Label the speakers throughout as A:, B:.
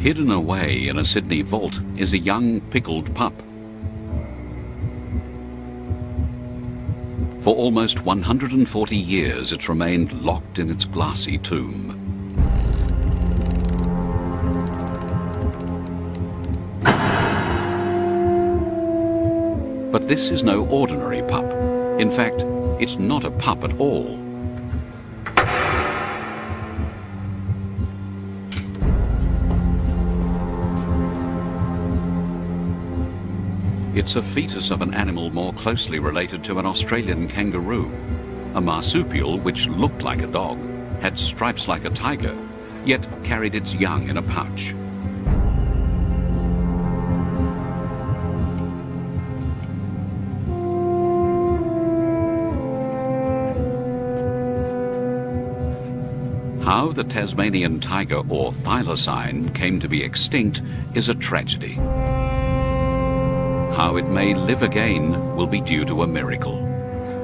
A: Hidden away in a Sydney vault is a young pickled pup. For almost 140 years it's remained locked in its glassy tomb. But this is no ordinary pup. In fact, it's not a pup at all. It's a fetus of an animal more closely related to an Australian kangaroo, a marsupial which looked like a dog, had stripes like a tiger, yet carried its young in a pouch. How the Tasmanian tiger or thylacine came to be extinct is a tragedy. How it may live again will be due to a miracle.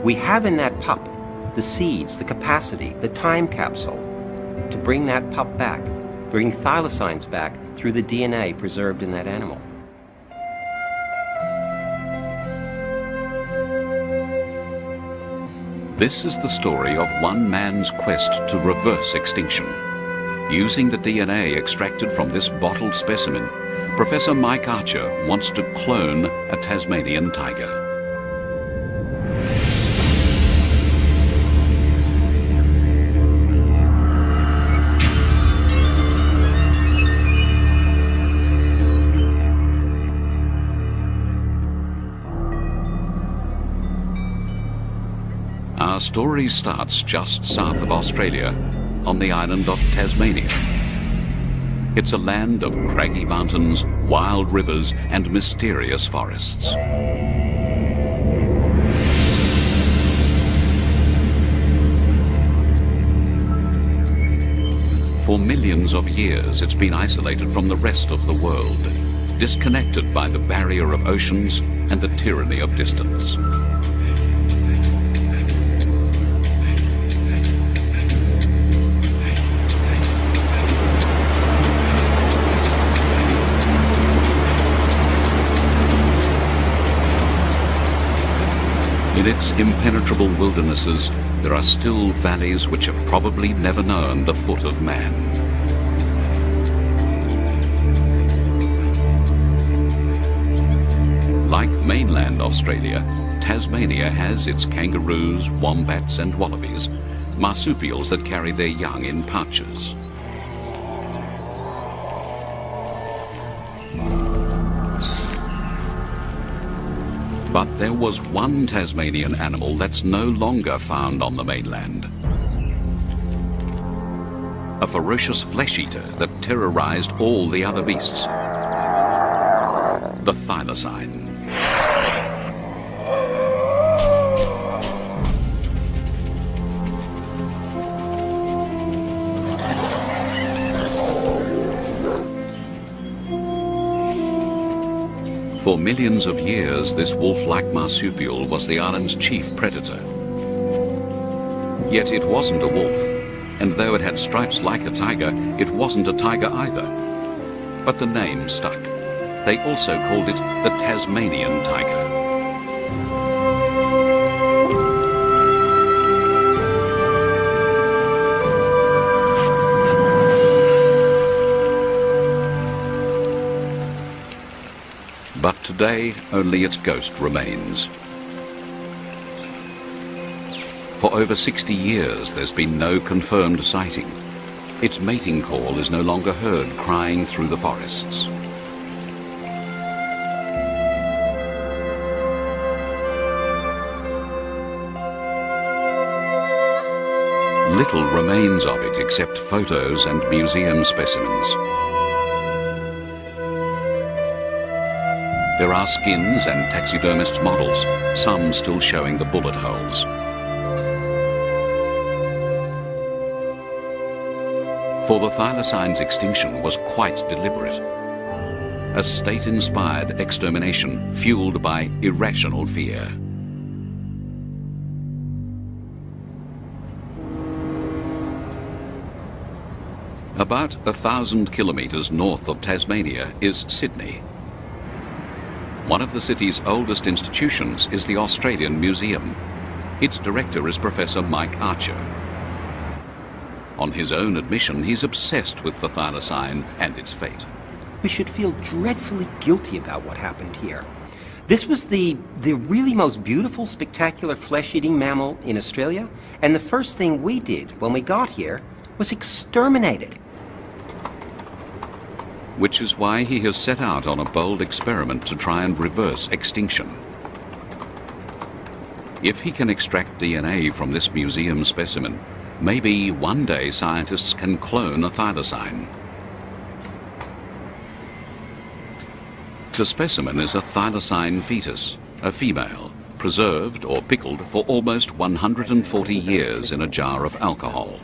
B: We have in that pup the seeds, the capacity, the time capsule to bring that pup back, bring thylacines back through the DNA preserved in that animal.
A: This is the story of one man's quest to reverse extinction. Using the DNA extracted from this bottled specimen, Professor Mike Archer wants to clone a Tasmanian tiger. Our story starts just south of Australia, on the island of Tasmania. It's a land of craggy mountains, wild rivers, and mysterious forests. For millions of years, it's been isolated from the rest of the world, disconnected by the barrier of oceans and the tyranny of distance. In its impenetrable wildernesses, there are still valleys which have probably never known the foot of man. Like mainland Australia, Tasmania has its kangaroos, wombats and wallabies, marsupials that carry their young in pouches. But there was one Tasmanian animal that's no longer found on the mainland. A ferocious flesh-eater that terrorized all the other beasts. The thylacine. For millions of years, this wolf-like marsupial was the island's chief predator. Yet it wasn't a wolf, and though it had stripes like a tiger, it wasn't a tiger either. But the name stuck. They also called it the Tasmanian tiger. But today, only its ghost remains. For over 60 years, there's been no confirmed sighting. Its mating call is no longer heard crying through the forests. Little remains of it except photos and museum specimens. There are skins and taxidermist models, some still showing the bullet holes. For the thylacine's extinction was quite deliberate. A state-inspired extermination fueled by irrational fear. About 1,000 kilometres north of Tasmania is Sydney. One of the city's oldest institutions is the Australian Museum. Its director is Professor Mike Archer. On his own admission, he's obsessed with the thylacine and its fate.
B: We should feel dreadfully guilty about what happened here. This was the really most beautiful, spectacular flesh-eating mammal in Australia, and the first thing we did when we got here was exterminate it.
A: Which is why he has set out on a bold experiment to try and reverse extinction. If he can extract DNA from this museum specimen, maybe one day scientists can clone a thylacine. The specimen is a thylacine fetus, a female, preserved or pickled for almost 140 years in a jar of alcohol.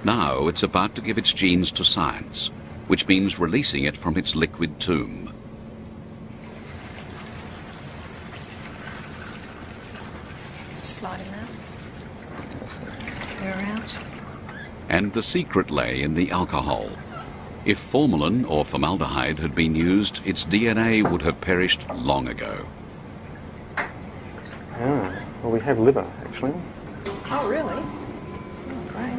A: Now it's about to give its genes to science, which means releasing it from its liquid tomb.
C: Slide him out. Go out.
A: And the secret lay in the alcohol. If formalin or formaldehyde had been used, its DNA would have perished long ago.
D: Ah, well, we have liver, actually.
C: Oh, really? Oh, great.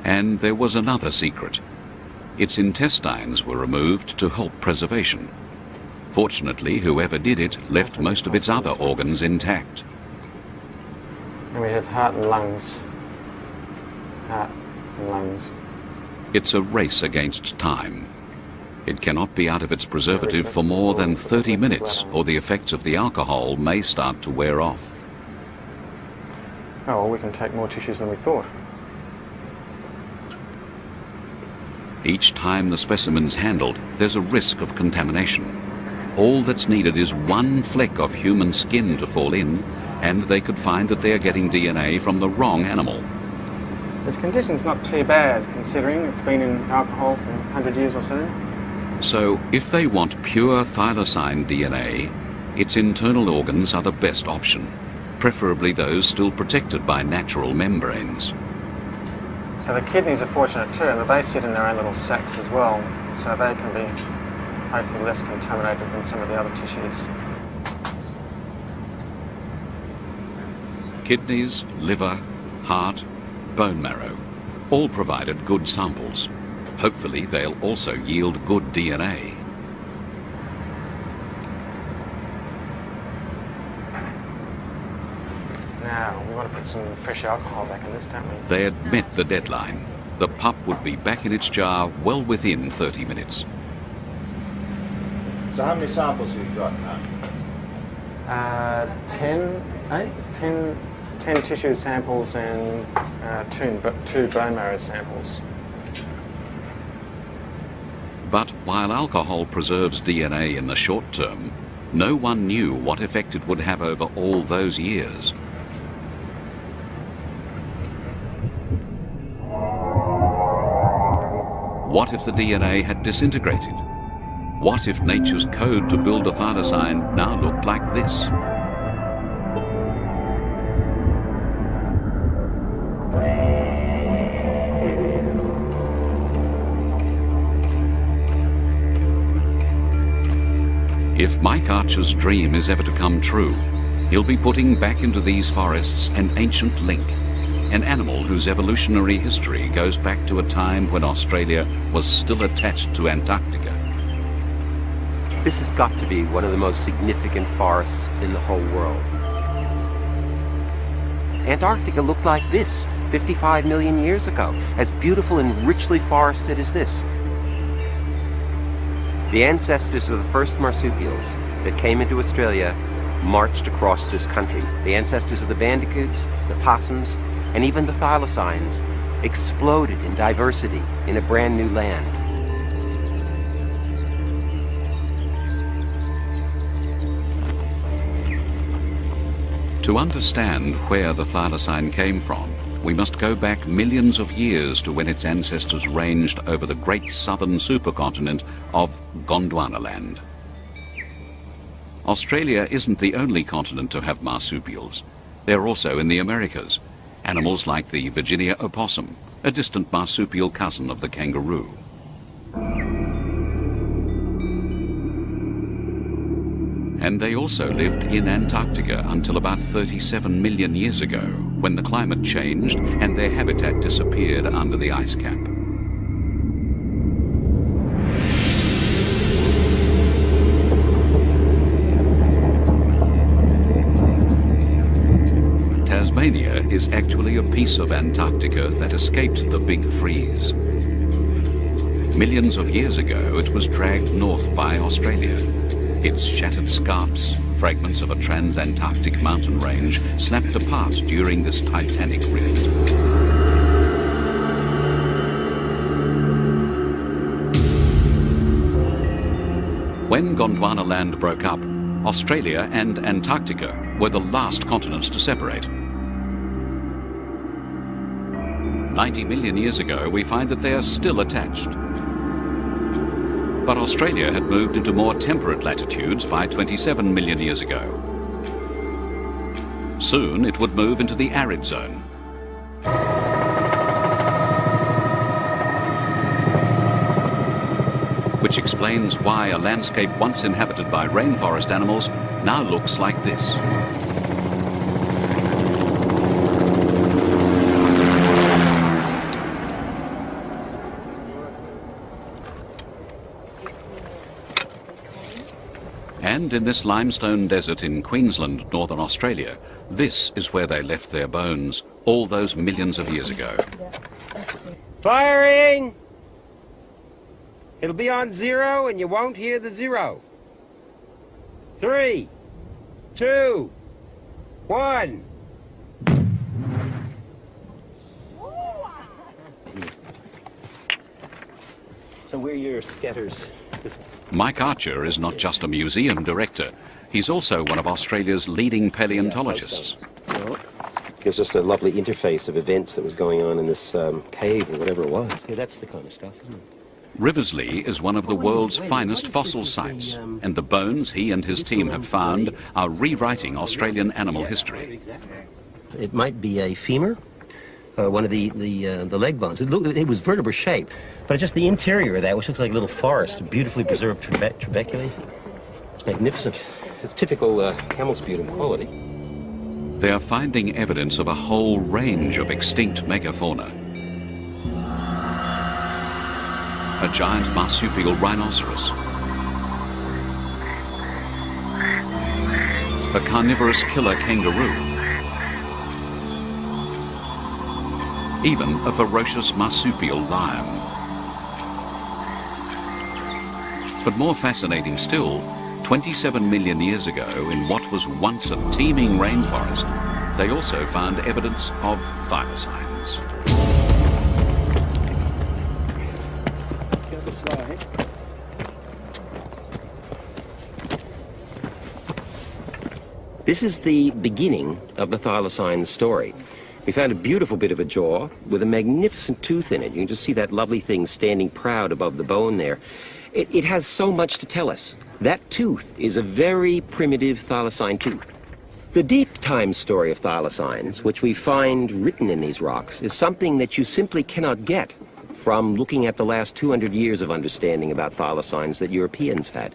A: And there was another secret. Its intestines were removed to help preservation. Fortunately, whoever did it left most of its other organs intact.
D: And we have heart and lungs. Heart and lungs.
A: It's a race against time. It cannot be out of its preservative for more than 30 minutes, or the effects of the alcohol may start to wear off.
D: Oh, well, we can take more tissues than we thought.
A: Each time the specimen's handled, there's a risk of contamination. All that's needed is one fleck of human skin to fall in, and they could find that they're getting DNA from the wrong animal.
D: This condition's not too bad, considering it's been in alcohol for 100 years or so.
A: So, if they want pure thylacine DNA, its internal organs are the best option, preferably those still protected by natural membranes.
D: So the kidneys are fortunate too, and they sit in their own little sacs as well, so they can be hopefully less contaminated than some of the other tissues.
A: Kidneys, liver, heart, bone marrow, all provided good samples. Hopefully they'll also yield good DNA.
D: Now, we want to put some fresh alcohol back in this, don't we?
A: They had met the deadline. The pup would be back in its jar well within 30 minutes.
E: So how many samples have you got now?
D: 10 tissue samples and two bone marrow samples.
A: But while alcohol preserves DNA in the short term, no one knew what effect it would have over all those years. What if the DNA had disintegrated? What if nature's code to build a thylacine now looked like this? If Mike Archer's dream is ever to come true, he'll be putting back into these forests an ancient link, an animal whose evolutionary history goes back to a time when Australia was still attached to Antarctica.
B: This has got to be one of the most significant forests in the whole world. Antarctica looked like this 55 million years ago, as beautiful and richly forested as this. The ancestors of the first marsupials that came into Australia marched across this country. The ancestors of the bandicoots, the possums, and even the thylacines exploded in diversity in a brand new land.
A: To understand where the thylacine came from, we must go back millions of years to when its ancestors ranged over the great southern supercontinent of Gondwanaland. Australia isn't the only continent to have marsupials. They're also in the Americas. Animals like the Virginia opossum, a distant marsupial cousin of the kangaroo. And they also lived in Antarctica until about 37 million years ago, when the climate changed and their habitat disappeared under the ice cap. Tasmania is actually a piece of Antarctica that escaped the big freeze. Millions of years ago, it was dragged north by Australia. Its shattered scarps, fragments of a trans-Antarctic mountain range, snapped apart during this titanic rift. When Gondwanaland broke up, Australia and Antarctica were the last continents to separate. 90 million years ago, we find that they are still attached. But Australia had moved into more temperate latitudes by 27 million years ago. Soon it would move into the arid zone. Which explains why a landscape once inhabited by rainforest animals now looks like this. And in this limestone desert in Queensland, Northern Australia, this is where they left their bones all those millions of years ago.
B: Firing! It'll be on 0 and you won't hear the 0. 3, 2, 1. So we're your scatters.
A: Mike Archer is not just a museum director. He's also one of Australia's leading paleontologists.
B: It's just a lovely interface of events that was going on in this cave or whatever it was. Yeah, that's the kind of stuff, isn't it?
A: Riversley is one of the world's finest fossil sites, and the bones he and his team have found are rewriting Australian animal history.
B: It might be a femur, one of the leg bones. It was vertebra shaped, but just the interior of that, which looks like a little forest, beautifully preserved trabeculae. It's magnificent. It's typical camel sputum quality.
A: They are finding evidence of a whole range of extinct megafauna. A giant marsupial rhinoceros, a carnivorous killer kangaroo, even a ferocious marsupial lion. But more fascinating still, 27 million years ago, in what was once a teeming rainforest, they also found evidence of thylacines.
B: This is the beginning of the thylacine story. We found a beautiful bit of a jaw with a magnificent tooth in it. You can just see that lovely thing standing proud above the bone there. It has so much to tell us. That tooth is a very primitive thylacine tooth. The deep time story of thylacines, which we find written in these rocks, is something that you simply cannot get from looking at the last 200 years of understanding about thylacines that Europeans had.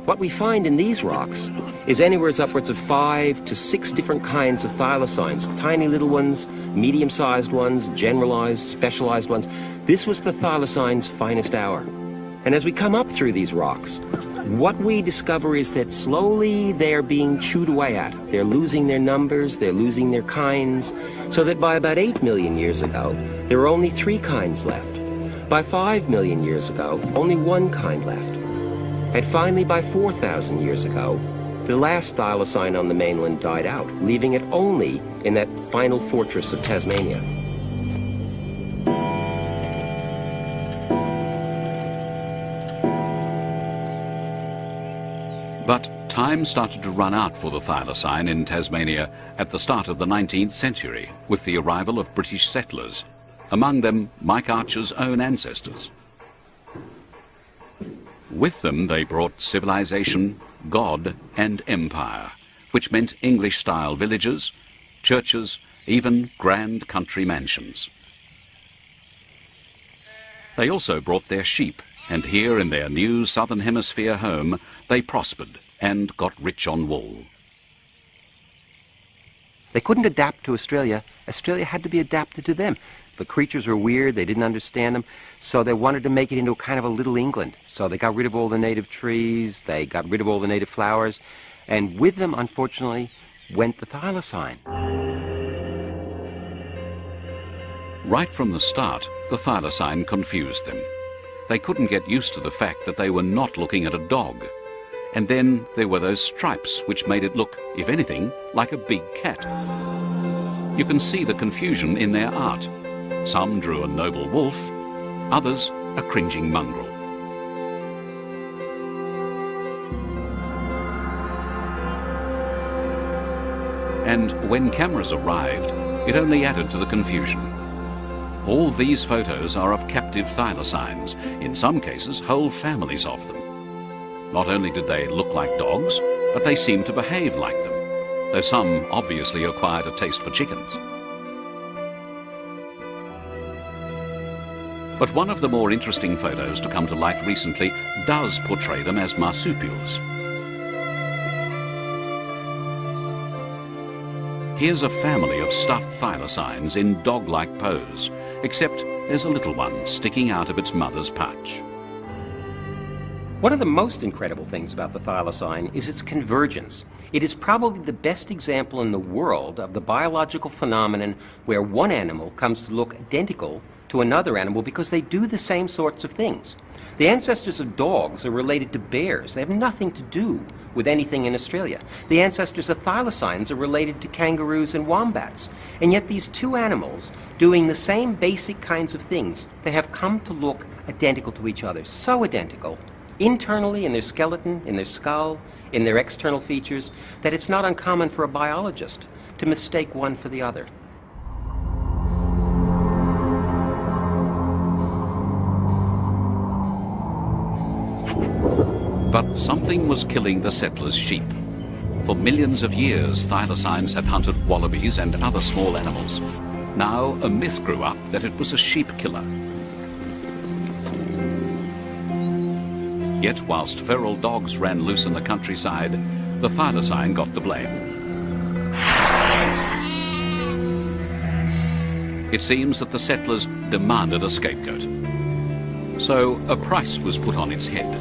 B: What we find in these rocks is anywhere upwards of 5 to 6 different kinds of thylacines. Tiny little ones, medium-sized ones, generalized, specialized ones. This was the thylacine's finest hour. And as we come up through these rocks, what we discover is that slowly they're being chewed away at. They're losing their numbers, they're losing their kinds, so that by about 8 million years ago, there were only 3 kinds left. By 5 million years ago, only 1 kind left. And finally, by 4,000 years ago, the last thylacine on the mainland died out, leaving it only in that final fortress of Tasmania.
A: But time started to run out for the thylacine in Tasmania at the start of the 19th century with the arrival of British settlers, among them Mike Archer's own ancestors. With them they brought civilization, God and empire, which meant English-style villages, churches, even grand country mansions. They also brought their sheep, and here in their new Southern Hemisphere home, they prospered and got rich on wool.
B: They couldn't adapt to Australia. Australia had to be adapted to them. The creatures were weird, they didn't understand them, so they wanted to make it into kind of a little England. So they got rid of all the native trees, they got rid of all the native flowers, and with them, unfortunately, went the thylacine.
A: Right from the start, the thylacine confused them. They couldn't get used to the fact that they were not looking at a dog. And then there were those stripes which made it look, if anything, like a big cat. You can see the confusion in their art. Some drew a noble wolf, others a cringing mongrel. And when cameras arrived, it only added to the confusion. All these photos are of captive thylacines, in some cases whole families of them. Not only did they look like dogs, but they seemed to behave like them, though some obviously acquired a taste for chickens. But one of the more interesting photos to come to light recently does portray them as marsupials. Here's a family of stuffed thylacines in dog-like pose, except there's a little one sticking out of its mother's pouch.
B: One of the most incredible things about the thylacine is its convergence. It is probably the best example in the world of the biological phenomenon where one animal comes to look identical to another animal because they do the same sorts of things. The ancestors of dogs are related to bears. They have nothing to do with anything in Australia. The ancestors of thylacines are related to kangaroos and wombats. And yet these two animals, doing the same basic kinds of things, they have come to look identical to each other. So identical, internally in their skeleton, in their skull, in their external features, that it's not uncommon for a biologist to mistake one for the other.
A: But something was killing the settlers' sheep. For millions of years, thylacines had hunted wallabies and other small animals. Now a myth grew up that it was a sheep killer. Yet whilst feral dogs ran loose in the countryside, the thylacine got the blame. It seems that the settlers demanded a scapegoat. So a price was put on its head.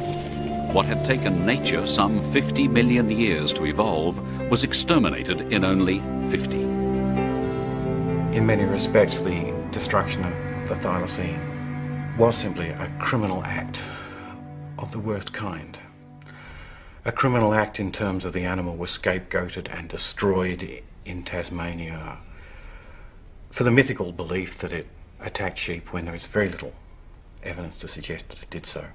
A: What had taken nature some 50 million years to evolve was exterminated in only 50.
E: In many respects, the destruction of the thylacine was simply a criminal act of the worst kind. A criminal act in terms of the animal was scapegoated and destroyed in Tasmania for the mythical belief that it attacked sheep when there is very little evidence to suggest that it did so.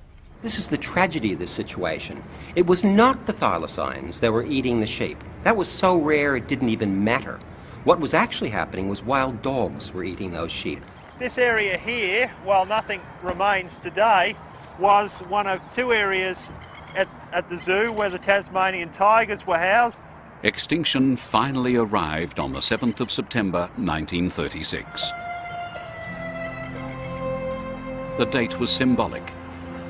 B: This is the tragedy of this situation. It was not the thylacines that were eating the sheep. That was so rare it didn't even matter. What was actually happening was wild dogs were eating those sheep.
F: This area here, while nothing remains today, was one of two areas at the zoo where the Tasmanian tigers were housed.
A: Extinction finally arrived on the 7th of September 1936. The date was symbolic,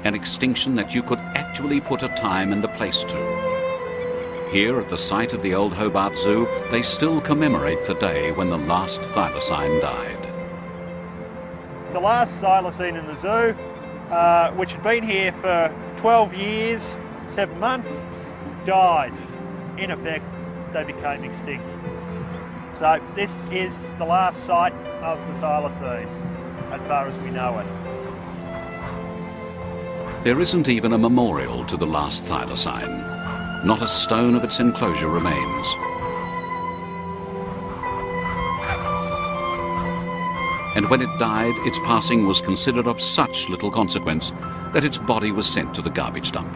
A: an extinction that you could actually put a time and a place to. Here at the site of the old Hobart Zoo, they still commemorate the day when the last thylacine died.
F: The last thylacine in the zoo, which had been here for 12 years, 7 months, died. In effect, they became extinct. So this is the last site of the thylacine, as far as we know it.
A: There isn't even a memorial to the last thylacine. Not a stone of its enclosure remains. And when it died, its passing was considered of such little consequence that its body was sent to the garbage dump.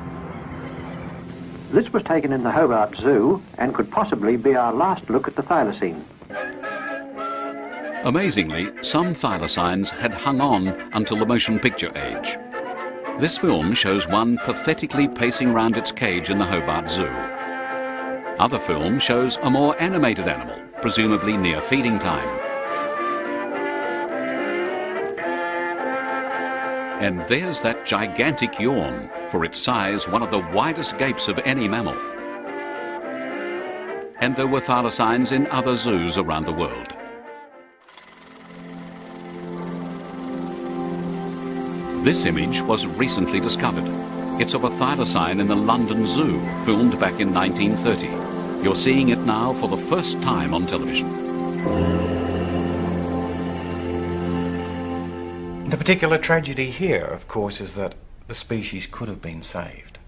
G: This was taken in the Hobart Zoo and could possibly be our last look at the thylacine.
A: Amazingly, some thylacines had hung on until the motion picture age. This film shows one pathetically pacing round its cage in the Hobart Zoo. Other film shows a more animated animal, presumably near feeding time. And there's that gigantic yawn, for its size one of the widest gapes of any mammal. And there were thylacines in other zoos around the world. This image was recently discovered. It's of a thylacine in the London Zoo, filmed back in 1930. You're seeing it now for the first time on television.
E: The particular tragedy here, of course, is that the species could have been saved.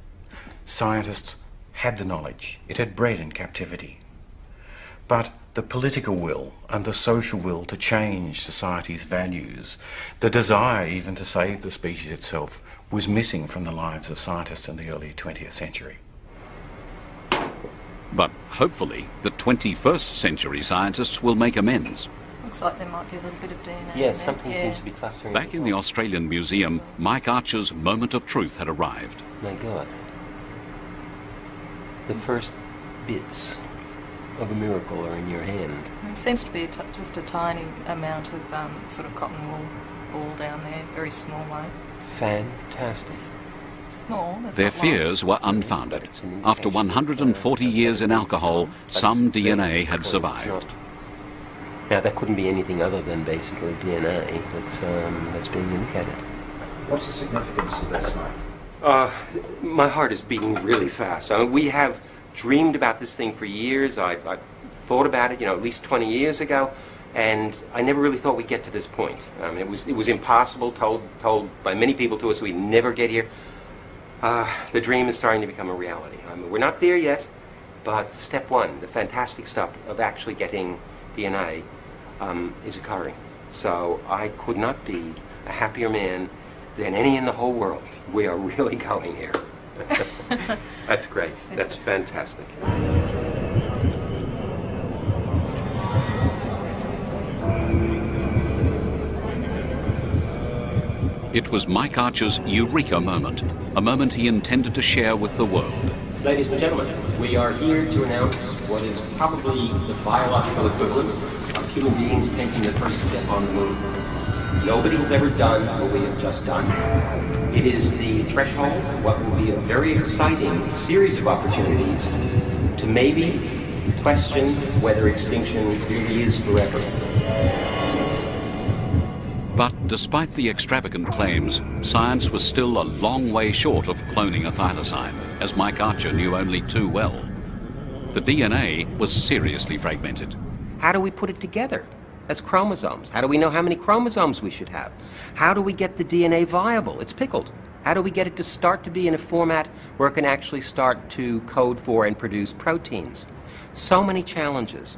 E: Scientists had the knowledge. It had bred in captivity. But the political will and the social will to change society's values, the desire even to save the species itself, was missing from the lives of scientists in the early 20th century.
A: But hopefully the 21st century scientists will make amends.
C: Looks like there might be a little bit of DNA.
B: Yeah,
C: in there.
B: something seems to be clustering.
A: Back in the Australian Museum, Mike Archer's moment of truth had arrived.
B: My God. The first bits of a miracle are in your hand.
C: It seems to be just a tiny amount of sort of cotton wool ball down there, very small though.
B: Fantastic.
C: Small.
A: Their fears were unfounded. After 140 years in alcohol, some DNA had survived.
B: Now, that couldn't be anything other than basically DNA that's being indicated.
H: What's the significance of this, Mike?
B: My heart is beating really fast. I mean, we have dreamed about this thing for years. I thought about it, at least 20 years ago, and I never really thought we'd get to this point. I mean, it was impossible, told by many people to us we'd never get here. The dream is starting to become a reality. I mean, we're not there yet, but step one, the fantastic step of actually getting DNA, is occurring. So I could not be a happier man than any in the whole world. We are really going here. That's great. That's fantastic.
A: It was Mike Archer's eureka moment, a moment he intended to share with the world.
B: Ladies and gentlemen, we are here to announce what is probably the biological equivalent of human beings taking their first step on the moon. Nobody has ever done what we have just done. It is the threshold of what will be a very exciting series of opportunities to maybe question whether extinction really is forever.
A: But despite the extravagant claims, science was still a long way short of cloning a thylacine, as Mike Archer knew only too well. The DNA was seriously fragmented.
B: How do we put it together as chromosomes? How do we know how many chromosomes we should have? How do we get the DNA viable? It's pickled. How do we get it to start to be in a format where it can actually start to code for and produce proteins? So many challenges.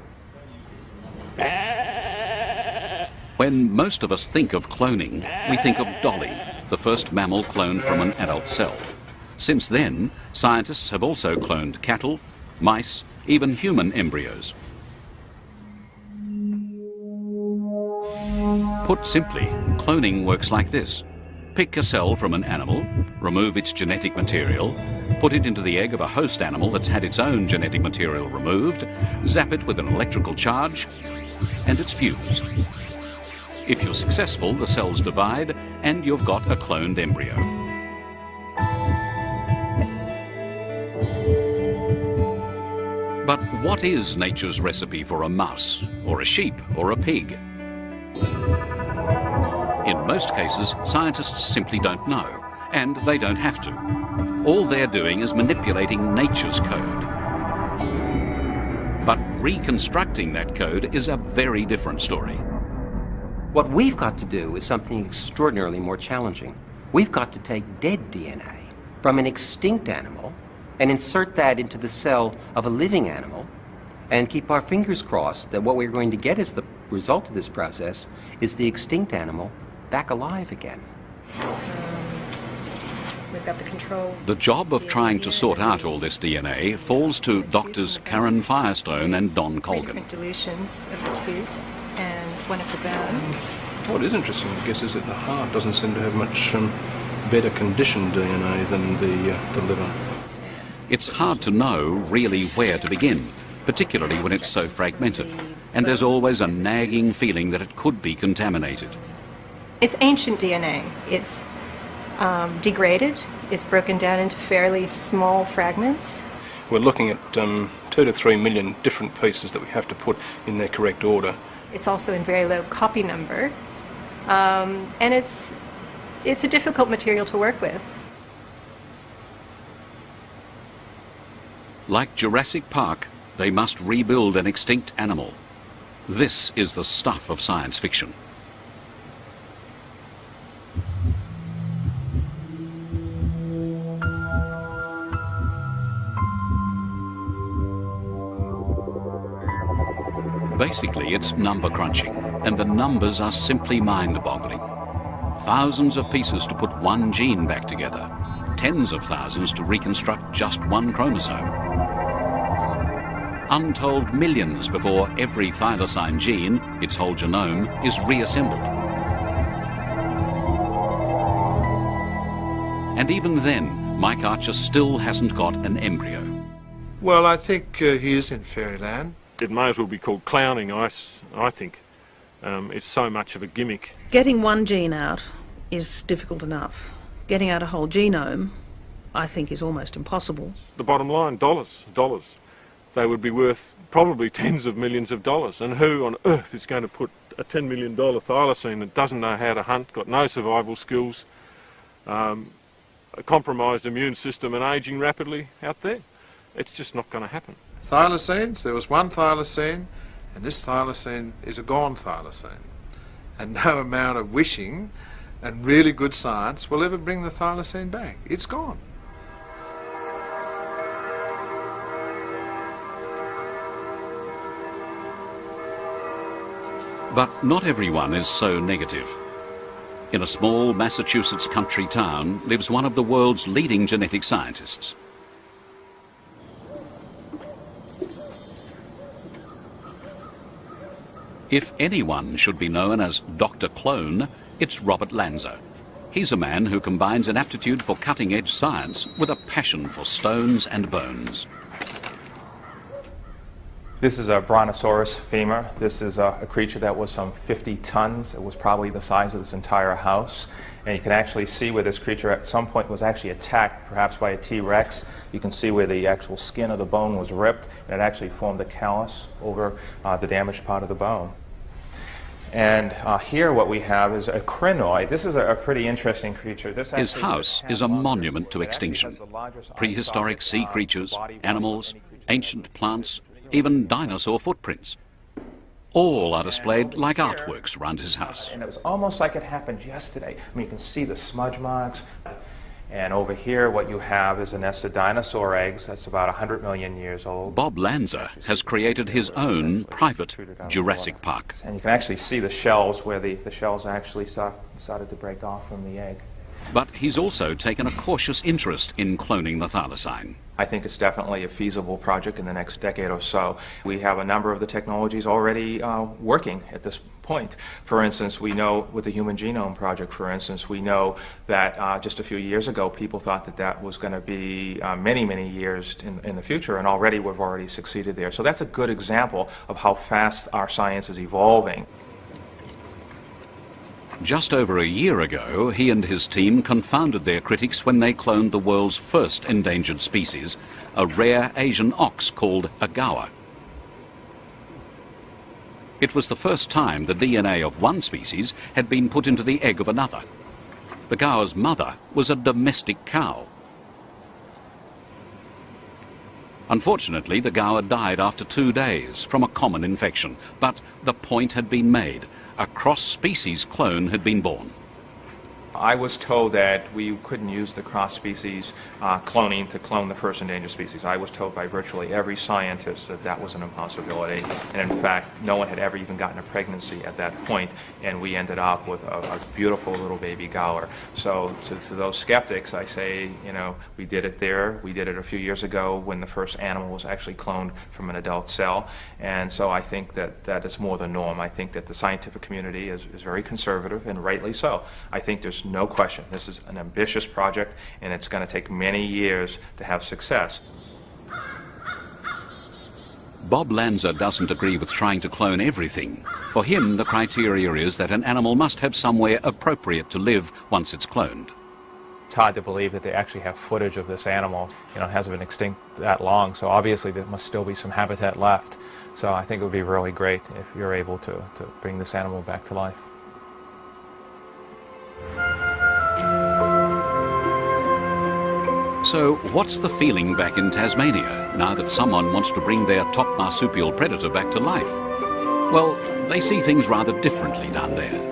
A: When most of us think of cloning, we think of Dolly, the first mammal cloned from an adult cell. Since then, scientists have also cloned cattle, mice, even human embryos. Put simply, cloning works like this. Pick a cell from an animal, remove its genetic material, put it into the egg of a host animal that's had its own genetic material removed, zap it with an electrical charge, and it's fused. If you're successful, the cells divide, and you've got a cloned embryo. But what is nature's recipe for a mouse, or a sheep, or a pig? In most cases, scientists simply don't know, and they don't have to. All they're doing is manipulating nature's code. But reconstructing that code is a very different story.
B: What we've got to do is something extraordinarily more challenging. We've got to take dead DNA from an extinct animal and insert that into the cell of a living animal and keep our fingers crossed that what we're going to get as the result of this process is the extinct animal back alive again.
C: We've got the control.
A: The job of trying to sort out all this DNA falls to doctors Karen Firestone and Don Colgan.
C: Different dilutions of the tooth and one at the bone.
H: What is interesting, I guess, is that the heart doesn't seem to have much better conditioned DNA than the liver.
A: It's hard to know really where to begin, particularly when it's so fragmented, and there's always a nagging feeling that it could be contaminated.
I: It's ancient DNA. It's degraded. It's broken down into fairly small fragments.
H: We're looking at 2 to 3 million different pieces that we have to put in their correct order.
I: It's also in very low copy number, and it's a difficult material to work with.
A: Like Jurassic Park, they must rebuild an extinct animal. This is the stuff of science fiction. Basically, it's number crunching, and the numbers are simply mind-boggling. Thousands of pieces to put one gene back together, tens of thousands to reconstruct just one chromosome. Untold millions before every thylacine gene, its whole genome, is reassembled. And even then, Mike Archer still hasn't got an embryo.
J: Well, I think he is in fairyland.
F: It may as well be called clowning, I think. It's so much of a gimmick.
K: Getting one gene out is difficult enough. Getting out a whole genome, I think, is almost impossible.
F: The bottom line, dollars. They would be worth probably tens of millions of dollars. And who on earth is going to put a $10 million thylacine that doesn't know how to hunt, got no survival skills, a compromised immune system and ageing rapidly out there? It's just not going to happen.
J: Thylacines, there was one thylacine, and this thylacine is a gone thylacine. And no amount of wishing and really good science will ever bring the thylacine back. It's gone.
A: But not everyone is so negative. In a small Massachusetts country town lives one of the world's leading genetic scientists. If anyone should be known as Dr. Clone, it's Robert Lanza. He's a man who combines an aptitude for cutting-edge science with a passion for stones and bones.
L: This is a brontosaurus femur. This is a creature that was some 50 tons. It was probably the size of this entire house. And you can actually see where this creature at some point was actually attacked, perhaps by a T-Rex. You can see where the actual skin of the bone was ripped, and it actually formed a callus over the damaged part of the bone. And here what we have is a crinoid. This is a pretty interesting creature.
A: His house is a monument to extinction. Prehistoric sea creatures, animals, ancient plants, even dinosaur footprints. All are displayed like artworks around his house.
L: And it was almost like it happened yesterday. I mean, you can see the smudge marks. And over here, what you have is a nest of dinosaur eggs that's about 100 million years old.
A: Bob Lanza has created his own private Jurassic Park.
L: And you can actually see the shells where the shells actually started to break off from the egg.
A: But he's also taken a cautious interest in cloning the thylacine.
L: I think it's definitely a feasible project in the next decade or so. We have a number of the technologies already working at this point. For instance, we know with the Human Genome Project, for instance, we know that just a few years ago people thought that that was going to be many, many years in the future, and already we've already succeeded there. So that's a good example of how fast our science is evolving.
A: Just over a year ago, he and his team confounded their critics when they cloned the world's first endangered species, a rare Asian ox called a gaur. It was the first time the DNA of one species had been put into the egg of another. The gaur's mother was a domestic cow. Unfortunately, the gaur died after 2 days from a common infection, but the point had been made. A cross-species clone had been born.
L: I was told that we couldn't use the cross-species cloning to clone the first endangered species. I was told by virtually every scientist that that was an impossibility. And in fact, no one had ever even gotten a pregnancy at that point, and we ended up with a beautiful little baby gaur. So to those skeptics, I say, you know, we did it there. We did it a few years ago when the first animal was actually cloned from an adult cell. And so I think that that is more the norm. I think that the scientific community is very conservative, and rightly so. I think there's no question. This is an ambitious project, and it's going to take many years to have success.
A: Bob Lanza doesn't agree with trying to clone everything. For him, the criteria is that an animal must have somewhere appropriate to live once it's cloned.
L: It's hard to believe that they actually have footage of this animal. You know, it hasn't been extinct that long, so obviously there must still be some habitat left. So I think it would be really great if you're able to bring this animal back to life.
A: So what's the feeling back in Tasmania now that someone wants to bring their top marsupial predator back to life? Well, they see things rather differently down there.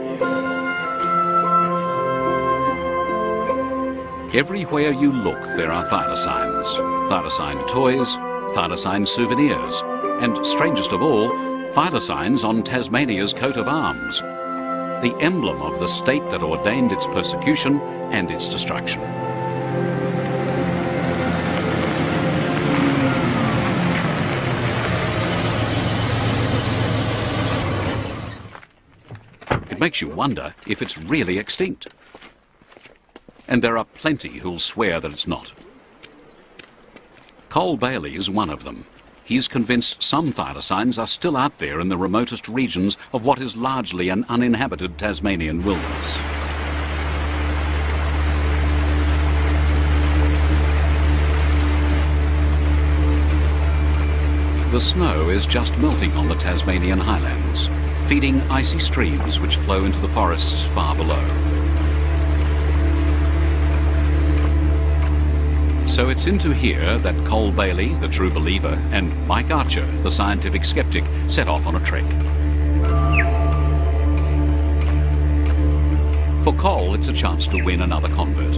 A: Everywhere you look, there are thylacines. Thylacine toys, thylacine souvenirs, and strangest of all, thylacines on Tasmania's coat of arms, the emblem of the state that ordained its persecution and its destruction. It makes you wonder if it's really extinct. And there are plenty who'll swear that it's not. Cole Bailey is one of them. He's convinced some thylacines are still out there in the remotest regions of what is largely an uninhabited Tasmanian wilderness. The snow is just melting on the Tasmanian highlands, feeding icy streams which flow into the forests far below. So it's into here that Cole Bailey, the true believer, and Mike Archer, the scientific skeptic, set off on a trek. For Cole, it's a chance to win another convert.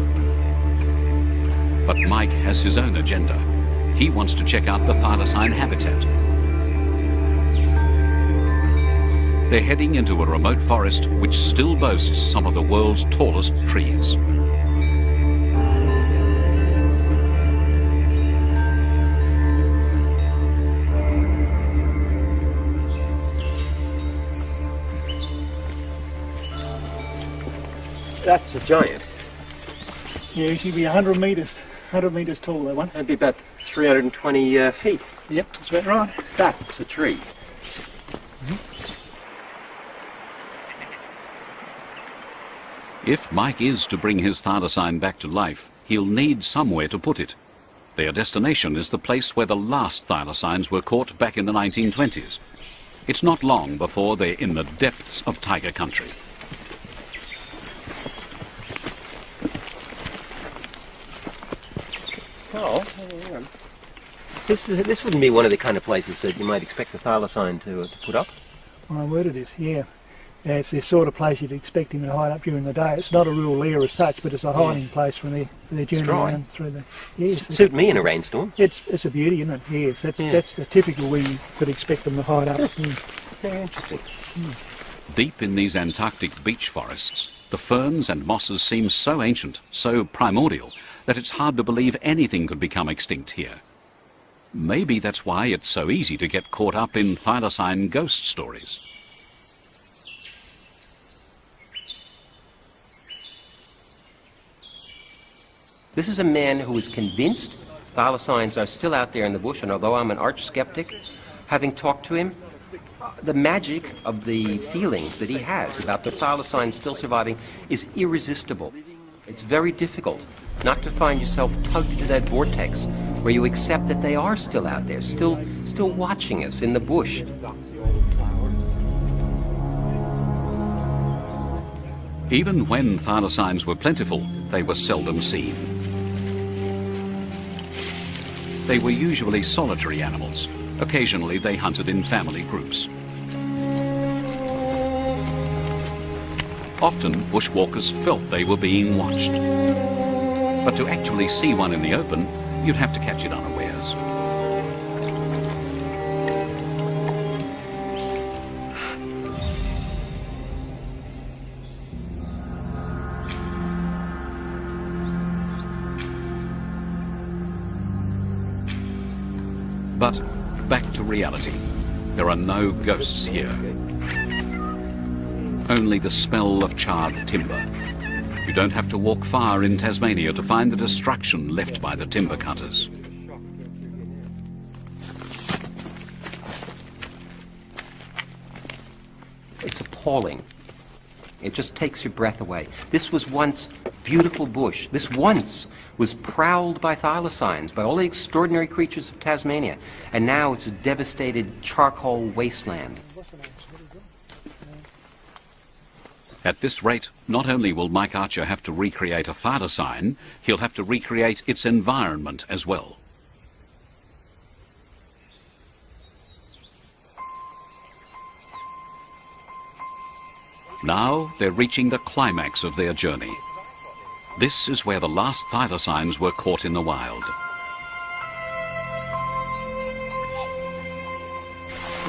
A: But Mike has his own agenda. He wants to check out the thylacine habitat. They're heading into a remote forest which still boasts some of the world's tallest trees.
B: That's a giant.
F: Yeah, it should be 100 metres tall, that one.
B: That'd be about 320 feet.
F: Yep, that's about right.
B: That's a tree.
A: If Mike is to bring his thylacine back to life, he'll need somewhere to put it. Their destination is the place where the last thylacines were caught back in the 1920s. It's not long before they're in the depths of tiger country.
B: Oh, hang on. This wouldn't be one of the kind of places that you might expect the thylacine to put up.
F: My word it is, yeah. It's the sort of place you'd expect him to hide up during the day. It's not a real lair as such, but it's a hiding place for their journey around through the... Yes,
B: suit me in a rainstorm.
F: It's a beauty, isn't it? Yes, that's the typical where you could expect them to hide up.
B: Very interesting.
A: Deep in these Antarctic beech forests, the ferns and mosses seem so ancient, so primordial, that it's hard to believe anything could become extinct here. Maybe that's why it's so easy to get caught up in thylacine ghost stories.
B: This is a man who is convinced thylacines are still out there in the bush, and although I'm an arch skeptic, having talked to him, the magic of the feelings that he has about the thylacines still surviving is irresistible. It's very difficult not to find yourself tugged into that vortex where you accept that they are still out there, still watching us in the bush.
A: Even when thylacines were plentiful, they were seldom seen. They were usually solitary animals. Occasionally they hunted in family groups. Often bushwalkers felt they were being watched. But to actually see one in the open, you'd have to catch it unawares. But back to reality. There are no ghosts here. Only the smell of charred timber. You don't have to walk far in Tasmania to find the destruction left by the timber cutters.
B: It's appalling. It just takes your breath away. This was once beautiful bush. This once was prowled by thylacines, by all the extraordinary creatures of Tasmania. And now it's a devastated charcoal wasteland.
A: At this rate, not only will Mike Archer have to recreate a thylacine, he'll have to recreate its environment as well. Now they're reaching the climax of their journey. This is where the last thylacines were caught in the wild.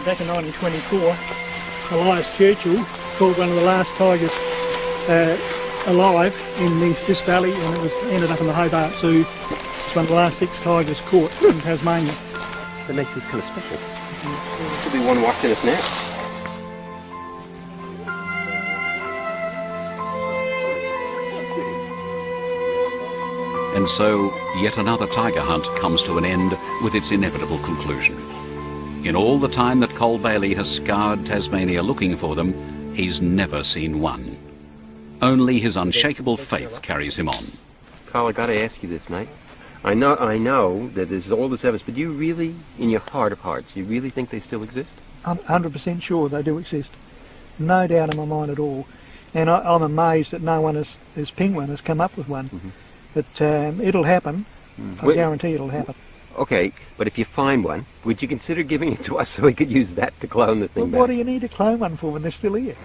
F: Back in 1924, Elias Churchill caught one of the last tigers alive in this valley, and it ended up in the Hobart Zoo. It's one of the last 6 tigers caught in Tasmania.
B: That makes this kind of special. There could be one watching us now.
A: And so, yet another tiger hunt comes to an end with its inevitable conclusion. In all the time that Cole Bailey has scoured Tasmania looking for them, he's never seen one. Only his unshakable faith carries him on.
B: Carl, I gotta ask you this, mate. I know that there's all this evidence, but do you really, in your heart of hearts, you really think they still exist?
F: I'm 100% sure they do exist. No doubt in my mind at all. And I'm amazed that no one as Penguin has come up with one.
B: Mm-hmm.
F: But it'll happen. I guarantee it'll happen.
B: Okay, but if you find one, would you consider giving it to us so we could use that to clone the thing back?
F: What do you need to clone one for when they're still here?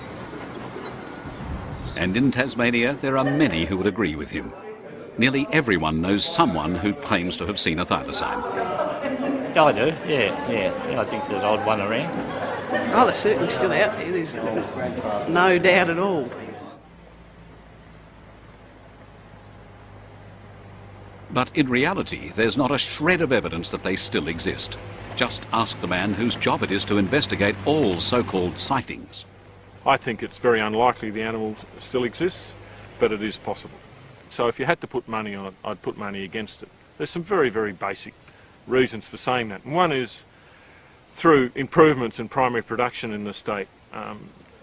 A: And in Tasmania, there are many who would agree with him. Nearly everyone knows someone who claims to have seen a thylacine.
M: Yeah, I do, yeah. I think there's an odd one around.
N: Oh, they're certainly still out there. There's no doubt at all.
A: But in reality, there's not a shred of evidence that they still exist. Just ask the man whose job it is to investigate all so-called sightings.
H: I think it's very unlikely the animal still exists, but it is possible. So if you had to put money on it, I'd put money against it. There's some very, very basic reasons for saying that. And one is through improvements in primary production in the state,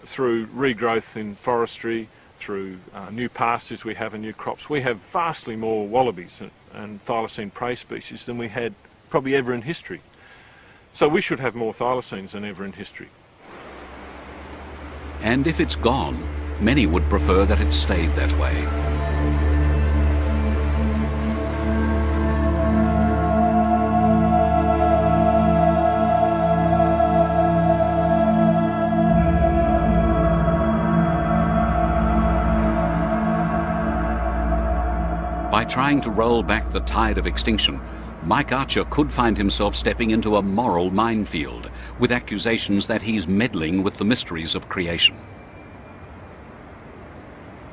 H: through regrowth in forestry, through new pastures we have and new crops. We have vastly more wallabies and thylacine prey species than we had probably ever in history. So we should have more thylacines than ever in history.
A: And if it's gone, many would prefer that it stayed that way. By trying to roll back the tide of extinction, Mike Archer could find himself stepping into a moral minefield with accusations that he's meddling with the mysteries of creation.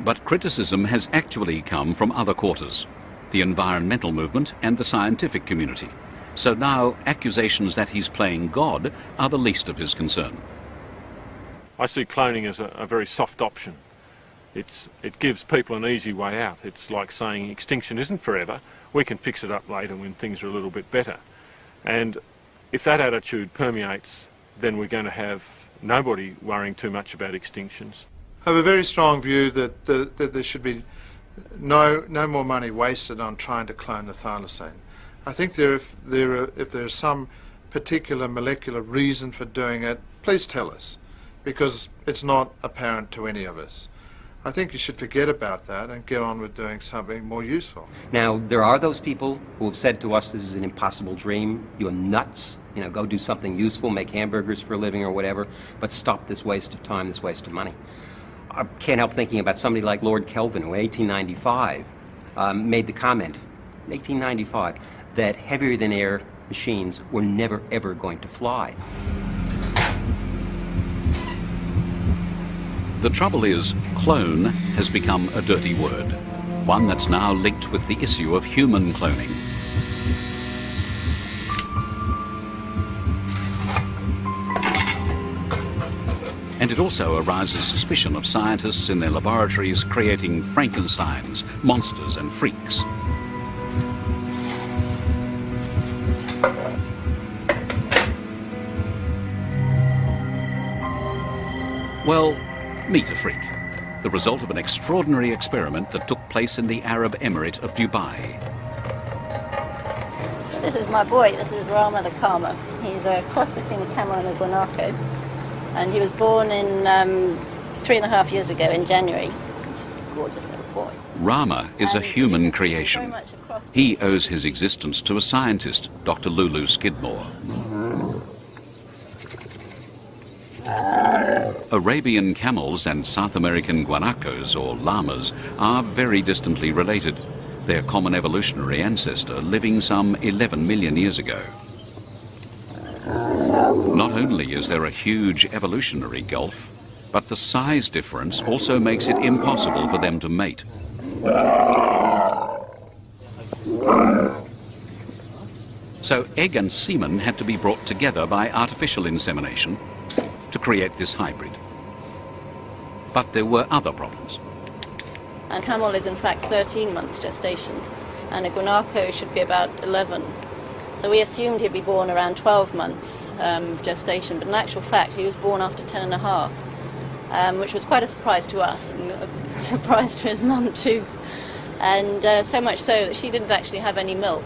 A: But criticism has actually come from other quarters, the environmental movement and the scientific community. So now accusations that he's playing God are the least of his concern.
H: I see cloning as a very soft option. It gives people an easy way out. It's like saying extinction isn't forever. We can fix it up later when things are a little bit better. And if that attitude permeates, then we're going to have nobody worrying too much about extinctions.
J: I have a very strong view that there should be no more money wasted on trying to clone the thylacine. I think if there's some particular molecular reason for doing it, please tell us, because it's not apparent to any of us. I think you should forget about that and get on with doing something more useful.
B: Now, there are those people who have said to us, this is an impossible dream, you're nuts, go do something useful, make hamburgers for a living or whatever, but stop this waste of time, this waste of money. I can't help thinking about somebody like Lord Kelvin, who in 1895 made the comment, in 1895, that heavier than air machines were never ever going to fly.
A: The trouble is, clone has become a dirty word, one that's now linked with the issue of human cloning. And it also arouses suspicion of scientists in their laboratories creating Frankensteins, monsters and freaks. Well, meet a freak. The result of an extraordinary experiment that took place in the Arab Emirate of Dubai.
O: This is my boy. This is Rama the Kama. He's a cross between a camel and a guanaco. And he was born in 3.5 years ago in January. Gorgeous little boy.
A: Rama is a human creation. He owes his existence to a scientist, Dr. Lulu Skidmore. Arabian camels and South American guanacos, or llamas, are very distantly related, their common evolutionary ancestor living some 11 million years ago. Not only is there a huge evolutionary gulf, but the size difference also makes it impossible for them to mate. So egg and semen had to be brought together by artificial insemination to create this hybrid. But there were other problems.
O: A camel is in fact 13 months gestation, and a guanaco should be about 11. So we assumed he'd be born around 12 months gestation, but in actual fact he was born after 10.5, which was quite a surprise to us, and a surprise to his mum too. And so much so that she didn't actually have any milk,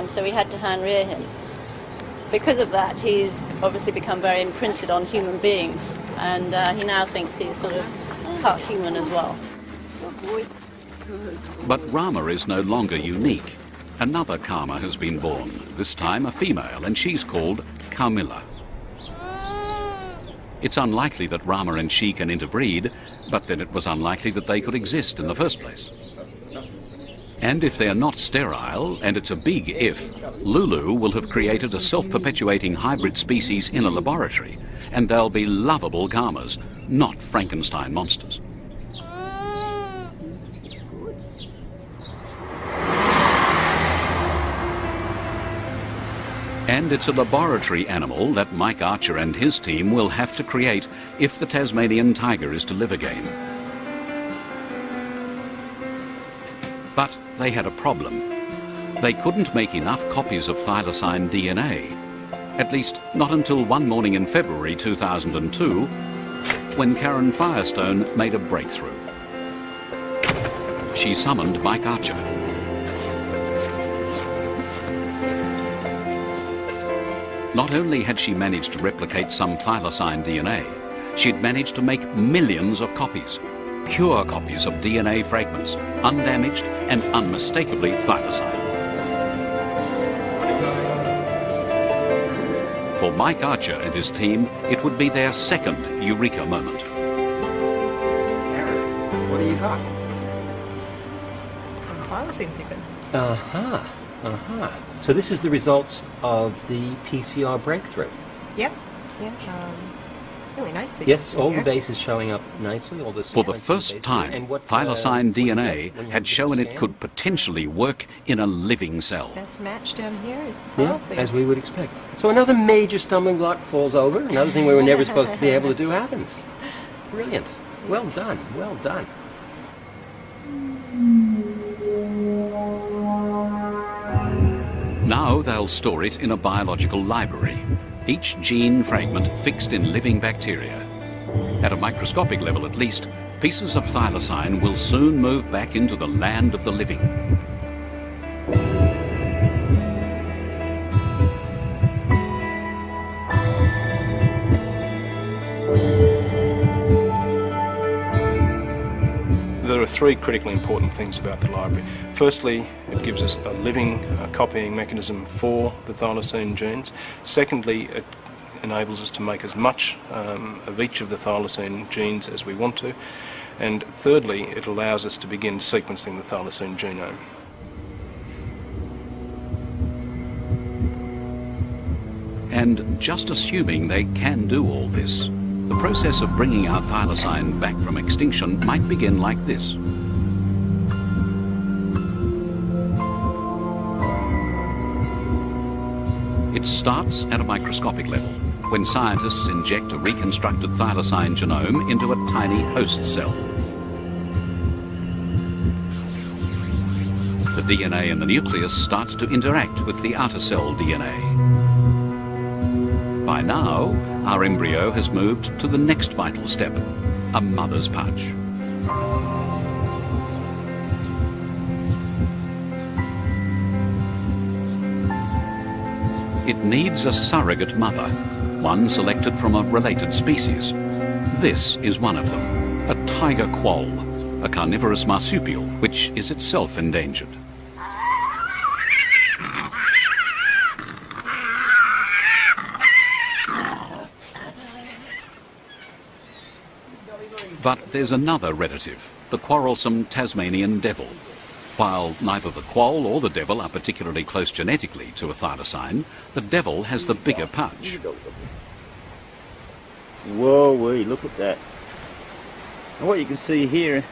O: so we had to hand rear him. Because of that, he's obviously become very imprinted on human beings, and he now thinks he's sort of part human as well. Good boy. Good.
A: But Rama is no longer unique. Another Kama has been born, this time a female, and she's called Carmilla. It's unlikely that Rama and she can interbreed, but then it was unlikely that they could exist in the first place. And if they're not sterile, and it's a big if, Lulu will have created a self-perpetuating hybrid species in a laboratory, and they'll be lovable Kamas, not Frankenstein monsters. And it's a laboratory animal that Mike Archer and his team will have to create if the Tasmanian tiger is to live again. But they had a problem. They couldn't make enough copies of thylacine DNA, at least not until one morning in February 2002, when Karen Firestone made a breakthrough. She summoned Mike Archer. Not only had she managed to replicate some thylacine DNA, she'd managed to make millions of copies, pure copies of DNA fragments, undamaged and unmistakably thylacine. For Mike Archer and his team, it would be their second eureka moment.
P: Aaron, what do you got?
I: Some thylacine sequence.
P: So this is the results of the PCR breakthrough.
I: Yep. Yeah. Really nice sequence.
P: Yes, all the bases showing up nicely. All the
A: For the first time, thylacine DNA had shown it could potentially work in a living cell.
I: Best match down here is the thylacine.
P: As we would expect. So another major stumbling block falls over. Another thing we were never supposed to be able to do happens. Brilliant. Well done. Well done.
A: Now they'll store it in a biological library, each gene fragment fixed in living bacteria. At a microscopic level at least, pieces of thylacine will soon move back into the land of the living.
Q: There are three critically important things about the library. Firstly, it gives us a living copying mechanism for the thylacine genes. Secondly, it enables us to make as much of each of the thylacine genes as we want to. And thirdly, it allows us to begin sequencing the thylacine genome.
A: And just assuming they can do all this, the process of bringing our thylacine back from extinction might begin like this. It starts at a microscopic level. when scientists inject a reconstructed thylacine genome into a tiny host cell. The DNA in the nucleus starts to interact with the outer cell DNA. By now, our embryo has moved to the next vital step, a mother's pouch. It needs a surrogate mother, one selected from a related species. This is one of them, a tiger quoll, a carnivorous marsupial which is itself endangered. But there's another relative, the quarrelsome Tasmanian devil. While neither the quoll or the devil are particularly close genetically to a thylacine, the devil has the bigger pouch.
R: Whoa-wee, look at that. And what you can see here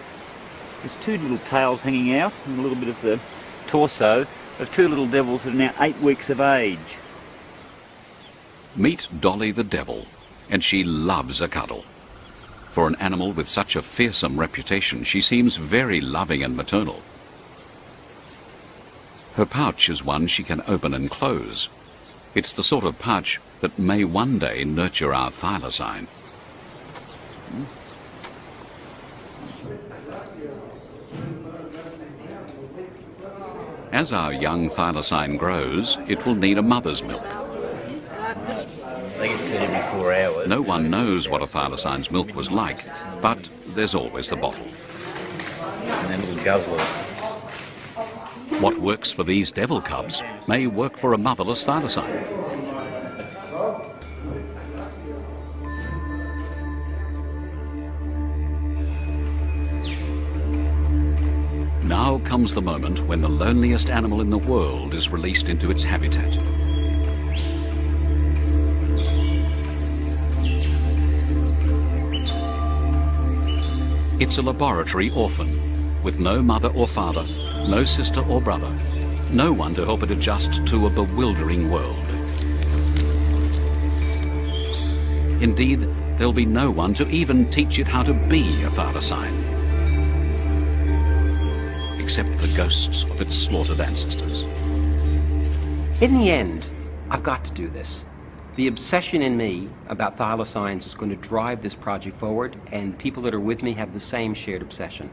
R: is two little tails hanging out and a little bit of the torso of two little devils that are now 8 weeks of age.
A: Meet Dolly the devil, and she loves a cuddle. For an animal with such a fearsome reputation, she seems very loving and maternal. Her pouch is one she can open and close. It's the sort of pouch that may one day nurture our thylacine. As our young thylacine grows, it will need a mother's milk.
R: They get fed every 4 hours.
A: No one knows what a thylacine's milk was like, but there's always the bottle.
R: And then little guzzlers.
A: What works for these devil cubs may work for a motherless thylacine. Now comes the moment when the loneliest animal in the world is released into its habitat. It's a laboratory orphan, with no mother or father, no sister or brother, no one to help it adjust to a bewildering world. Indeed, there'll be no one to even teach it how to be a thylacine, except the ghosts of its slaughtered ancestors.
B: In the end, I've got to do this. The obsession in me about thylacines is going to drive this project forward, and the people that are with me have the same shared obsession.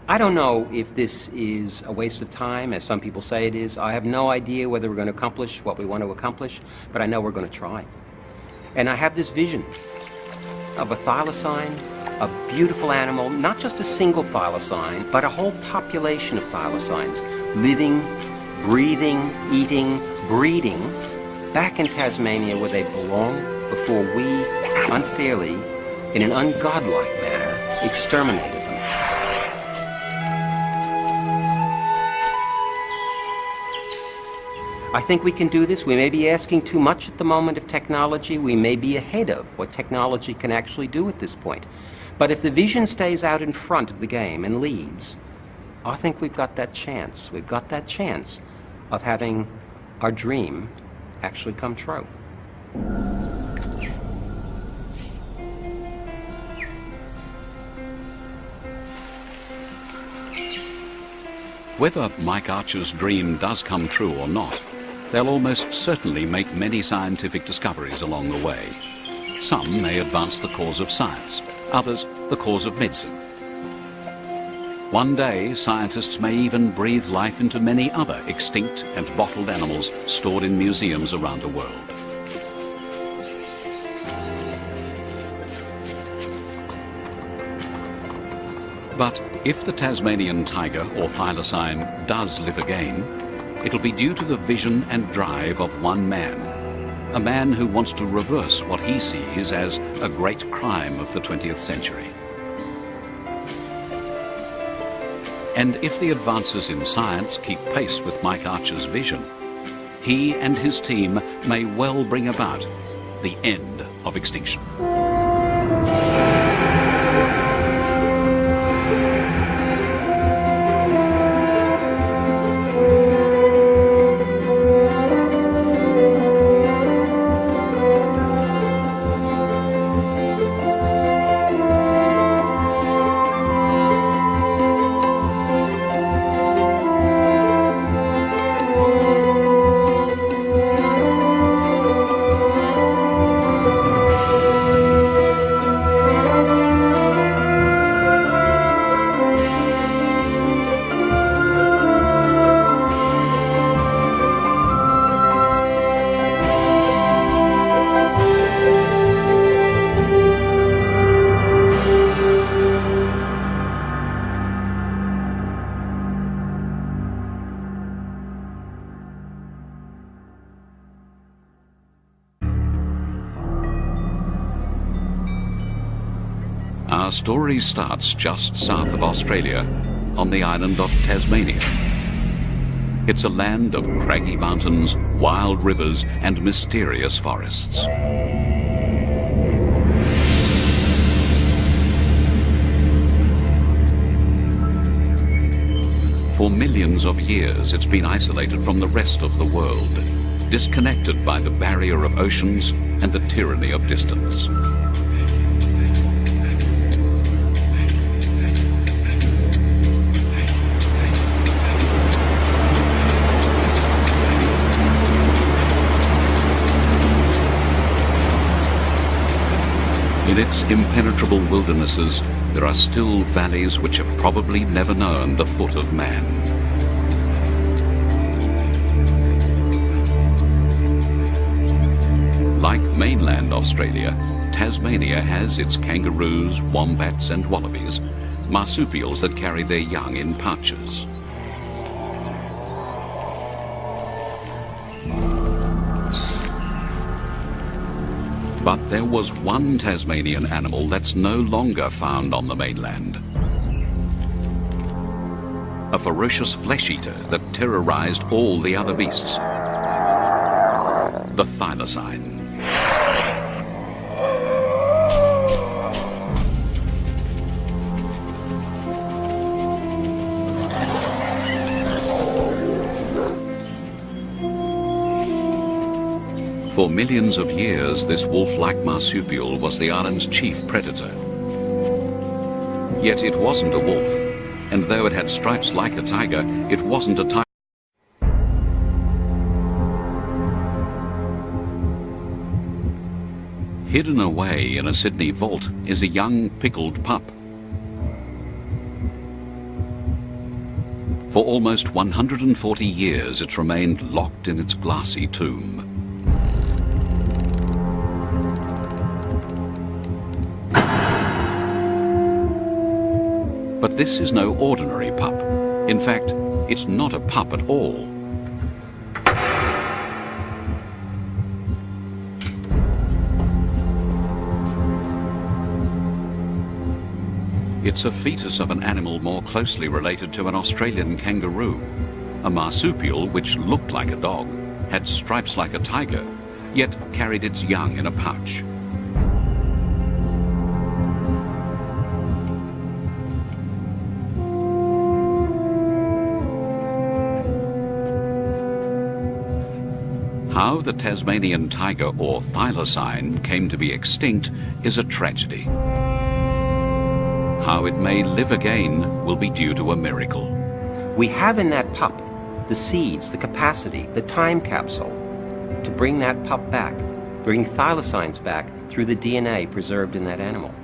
B: I don't know if this is a waste of time, as some people say it is. I have no idea whether we're going to accomplish what we want to accomplish, but I know we're going to try. And I have this vision of a thylacine, a beautiful animal, not just a single thylacine, but a whole population of thylacines, living, breathing, eating, breeding, back in Tasmania where they belong before we, unfairly, in an ungodlike manner, exterminated them. I think we can do this. We may be asking too much at the moment of technology. We may be ahead of what technology can actually do at this point. But if the vision stays out in front of the game and leads, I think we've got that chance. We've got that chance of having our dream actually come true.
A: Whether Mike Archer's dream does come true or not, they'll almost certainly make many scientific discoveries along the way. Some may advance the cause of science, others the cause of medicine. One day, scientists may even breathe life into many other extinct and bottled animals stored in museums around the world. But if the Tasmanian tiger or thylacine does live again, it'll be due to the vision and drive of one man, a man who wants to reverse what he sees as a great crime of the 20th century. And if the advances in science keep pace with Mike Archer's vision, he and his team may well bring about the end of extinction. Our story starts just south of Australia, on the island of Tasmania. It's a land of craggy mountains, wild rivers, and mysterious forests. For millions of years, it's been isolated from the rest of the world, disconnected by the barrier of oceans and the tyranny of distance. In its impenetrable wildernesses, there are still valleys which have probably never known the foot of man. Like mainland Australia, Tasmania has its kangaroos, wombats and wallabies, marsupials that carry their young in pouches. But there was one Tasmanian animal that's no longer found on the mainland. A ferocious flesh-eater that terrorized all the other beasts. The thylacine. For millions of years, this wolf-like marsupial was the island's chief predator. Yet it wasn't a wolf, and though it had stripes like a tiger, it wasn't a tiger. Hidden away in a Sydney vault is a young pickled pup. For almost 140 years, it's remained locked in its glassy tomb. But this is no ordinary pup. In fact, it's not a pup at all. It's a fetus of an animal more closely related to an Australian kangaroo, a marsupial which looked like a dog, had stripes like a tiger, yet carried its young in a pouch. How the Tasmanian tiger, or thylacine, came to be extinct is a tragedy. How it may live again will be due to a miracle.
B: We have in that pup the seeds, the capacity, the time capsule to bring that pup back, bring thylacines back through the DNA preserved in that animal.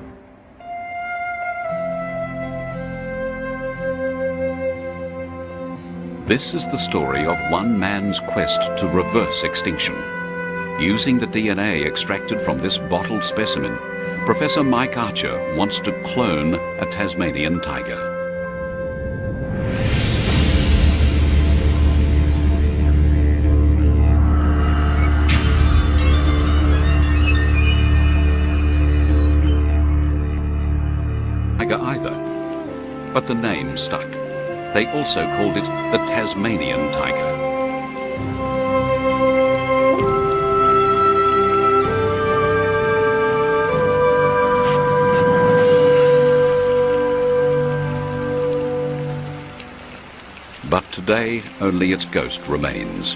A: This is the story of one man's quest to reverse extinction. Using the DNA extracted from this bottled specimen, Professor Mike Archer wants to clone a Tasmanian tiger. Tiger either, but the name stuck. They also called it the Tasmanian tiger. But today, only its ghost remains.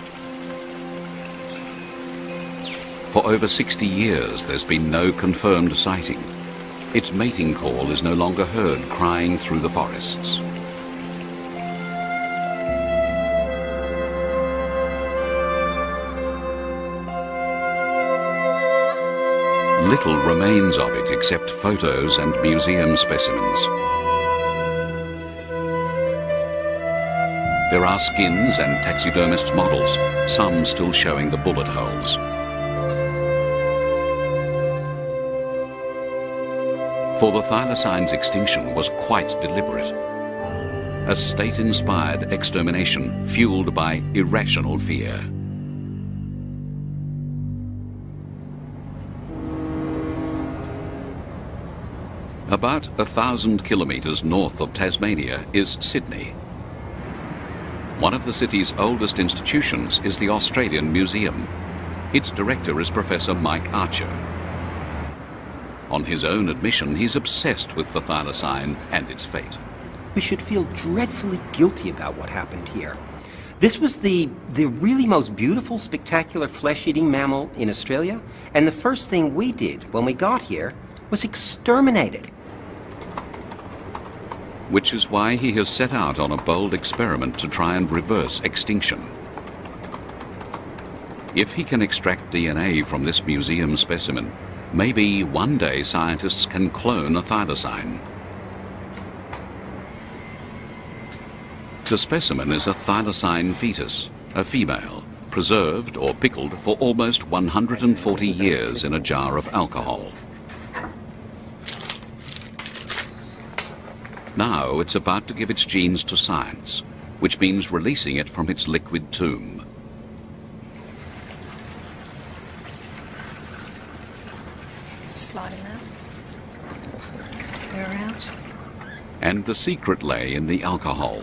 A: For over 60 years, there's been no confirmed sighting. Its mating call is no longer heard crying through the forests. Little remains of it except photos and museum specimens. There are skins and taxidermist models, some still showing the bullet holes. For the thylacine's extinction was quite deliberate. A state-inspired extermination fueled by irrational fear. About 1,000 kilometres north of Tasmania is Sydney. One of the city's oldest institutions is the Australian Museum. Its director is Professor Mike Archer. On his own admission, he's obsessed with the thylacine and its fate.
B: We should feel dreadfully guilty about what happened here. This was the really most beautiful, spectacular flesh-eating mammal in Australia, and the first thing we did when we got here was exterminate it.
A: Which is why he has set out on a bold experiment to try and reverse extinction. If he can extract DNA from this museum specimen, maybe one day scientists can clone a thylacine. The specimen is a thylacine fetus, a female, preserved or pickled for almost 140 years in a jar of alcohol. Now it's about to give its genes to science, which means releasing it from its liquid tomb.
I: Sliding out. Air out.
A: And the secret lay in the alcohol.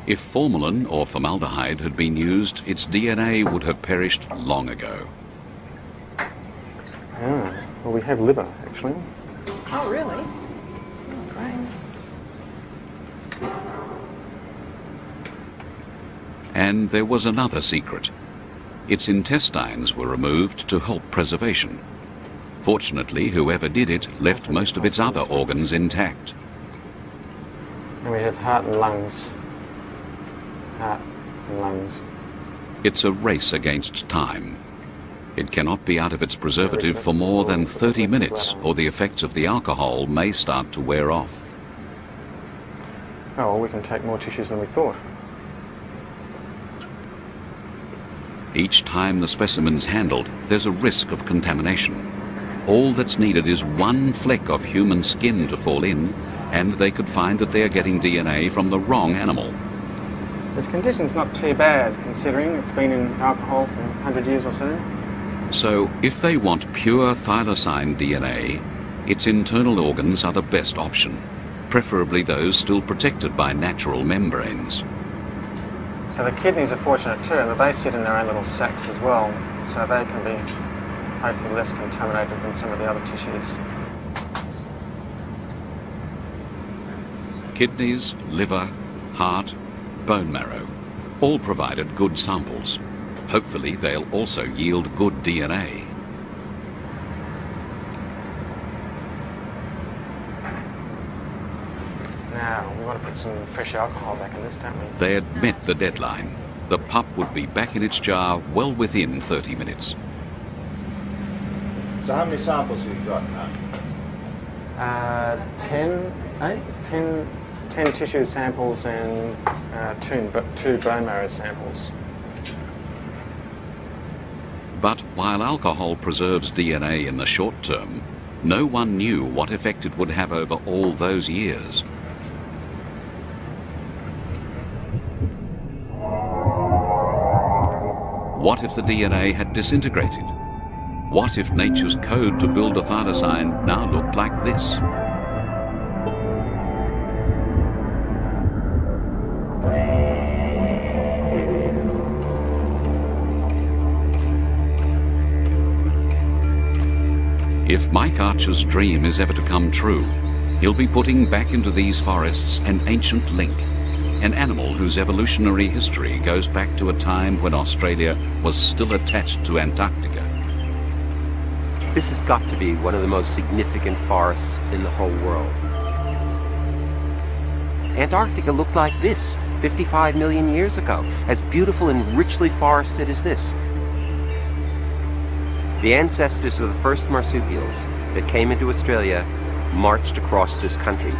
A: If formalin or formaldehyde had been used, its DNA would have perished long ago.
D: Well, we have liver, actually.
I: Oh, really? Oh, great.
A: And there was another secret. Its intestines were removed to help preservation. Fortunately, whoever did it left most of its other organs intact.
D: And we have heart and lungs. Heart and lungs.
A: It's a race against time. It cannot be out of its preservative for more than 30 minutes, or the effects of the alcohol may start to wear off.
D: Oh, well, we can take more tissues than we thought.
A: Each time the specimen's handled, there's a risk of contamination. All that's needed is one fleck of human skin to fall in, and they could find that they are getting DNA from the wrong animal.
D: This condition's not too bad, considering it's been in alcohol for 100 years or so.
A: So, if they want pure thylacine DNA, its internal organs are the best option, preferably those still protected by natural membranes.
D: So the kidneys are fortunate too, and they sit in their own little sacs as well, so they can be hopefully less contaminated than some of the other tissues.
A: Kidneys, liver, heart, bone marrow, all provided good samples. Hopefully they'll also yield good DNA.
D: Now, we want to put some fresh alcohol back in this, don't we?
A: They had met the deadline. The pup would be back in its jar well within 30 minutes.
S: So how many samples have you got now?
D: 10 tissue samples and two bone marrow samples.
A: But while alcohol preserves DNA in the short term, no one knew what effect it would have over all those years. What if the DNA had disintegrated? What if nature's code to build a thylacine now looked like this? If Mike Archer's dream is ever to come true, he'll be putting back into these forests an ancient link, an animal whose evolutionary history goes back to a time when Australia was still attached to Antarctica.
B: This has got to be one of the most significant forests in the whole world. Antarctica looked like this 55 million years ago, as beautiful and richly forested as this. The ancestors of the first marsupials that came into Australia marched across this country.